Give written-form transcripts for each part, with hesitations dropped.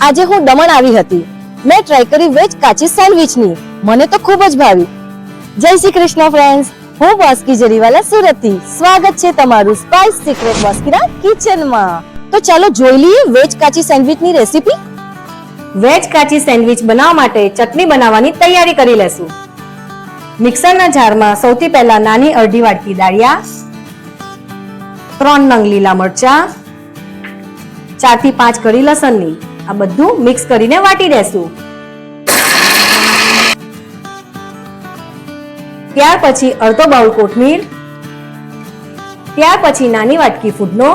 આજે હું દમણ આવી હતી. મેં ટ્રાય કરી વેજ કાચી સેન્ડવિચની. મને તો ખૂબ જ ભાવી. જય શ્રી કૃષ્ણ ફ્રેન્ડ્સ, હું બોસ્કી જરીવાલા સુરતથી. સ્વાગત છે તમારું સ્પાઇસ સિક્રેટ બોસ્કીના કિચનમાં. તો ચાલો જોઈ લઈએ વેજ કાચી સેન્ડવિચની રેસીપી. વેજ કાચી સેન્ડવિચ બનાવવા માટે ચટણી બનાવવાની તૈયારી કરી લેશું. મિક્સરના જારમાં સૌથી પહેલા નાની અડધી વાટકી દાળિયા, 3 નંગ લીલા મરચા, 4 થી 5 કળી લસણની, આ બધું મિક્સ કરીને વાટી દેશું. ત્યાર પછી અડધો બાઉલ કોથમીર, ત્યાર પછી નાની વાટકી ફૂદનો,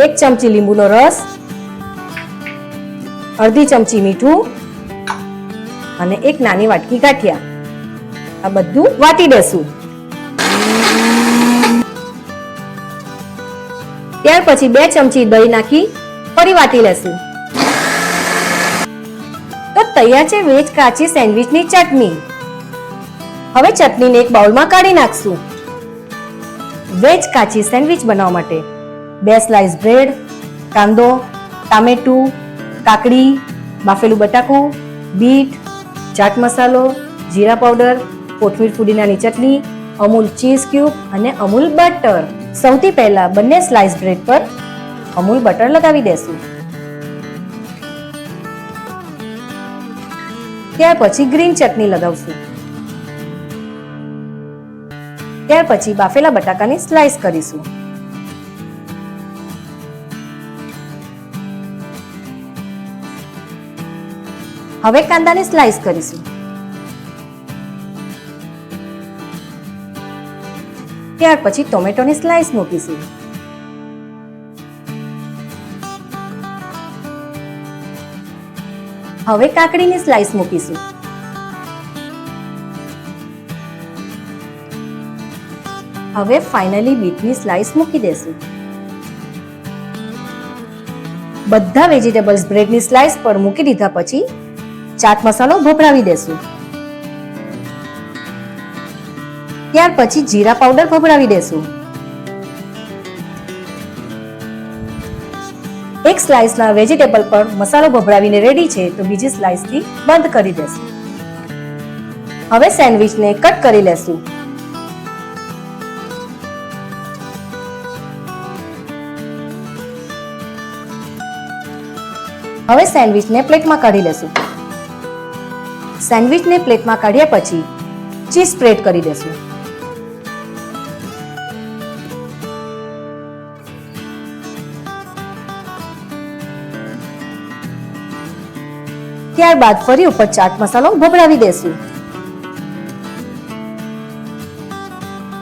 1 ચમચી લીંબુનો રસ, અડધી ચમચી મીઠું અને 1 નાની વાટકી ગાંઠિયા. આ બધું વાટી દેશું. ત્યાર પછી 2 ચમચી દહીં નાખી ફરી વાટી લેશું. તો તૈયાર છે વેજ કાચી સેન્ડવિચની ચટણી. હવે ચટણીને એક બાઉલમાં કાઢી નાખશું. વેજ કાચી સેન્ડવિચ બનાવવા માટે 2 સ્લાઇસ બ્રેડ, કાંદો, ટામેટું, કાકડી, બાફેલું બટાકું, બીટ, ચાટ મસાલો, જીરા પાવડર, કોથમીર ફુદીનાની ચટણી, અમૂલ ચીઝ ક્યુબ અને અમૂલ બટર. સૌથી પહેલા બંને સ્લાઇસ બ્રેડ પર અમૂલ બટર લગાવી દેશું. ત્યાર પછી ગ્રીન ચટણી લગાવશું. ત્યાર પછી બાફેલા બટાકાની સ્લાઇસ કરીશું. હવે કાંદાની સ્લાઇસ કરીશું. ત્યાર પછી ટોમેટોની સ્લાઇસ મૂકીશું. હવે કાકડીની સ્લાઇસ મૂકીશું. હવે ફાઇનલી બીટની સ્લાઇસ મૂકી દેશું. બધા વેજીટેબલ્સ બ્રેડની સ્લાઇસ પર મૂકી દીધા પછી ચાટ મસાલો ભભરાવી દેશું. ત્યાર પછી જીરા પાવડર ભભરાવી દેશું. એક સ્લાઇસના વેજીટેબલ પર મસાલો ભભરાવીને રેડી છે તો બીજી સ્લાઇસથી બંધ કરી દેશું. હવે સેન્ડવિચને કટ કરી લેશું. હવે સેન્ડવિચને પ્લેટમાં કાઢી લેશું. સેન્ડવિચને પ્લેટમાં કાઢ્યા પછી ચીઝ સ્પ્રેડ કરી દેશું. ત્યારબાદ ફરી ઉપર ચાટ મસાલો ભભરાવી દેશું.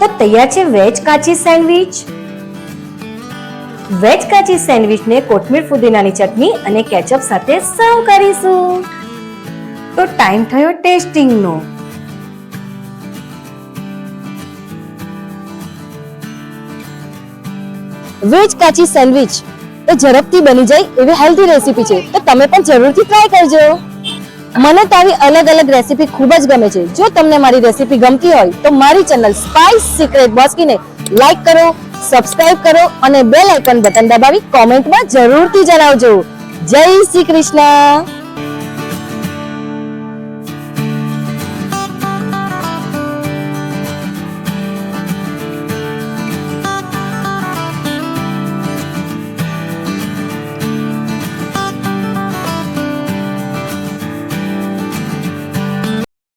તો તૈયાર છે વેજ કાચી સેન્ડવિચ. વેજ કાચી સેન્ડવિચને કોથમીર ફુદીનાની ચટણી અને કેચઅપ સાથે સર્વ કરીશું. તો ટાઈમ થયો ટેસ્ટિંગનો. વેજ કાચી સેન્ડવિચ એ ઝડપથી બની જાય એવી હેલ્ધી રેસીપી છે, તો તમે પણ જરૂરથી ટ્રાય કરજો. મને તો આવી અલગ અલગ રેસીપી ખૂબ જ ગમે છે. જો તમને મારી રેસીપી ગમતી હોય તો મારી ચેનલ સ્પાઇસ સિક્રેટ બોસ્કીને લાઈક કરો, સબસ્ક્રાઇબ કરો અને બેલ આઇકન બટન દબાવી કોમેન્ટમાં જરૂરથી જણાવજો. જય શ્રી કૃષ્ણ.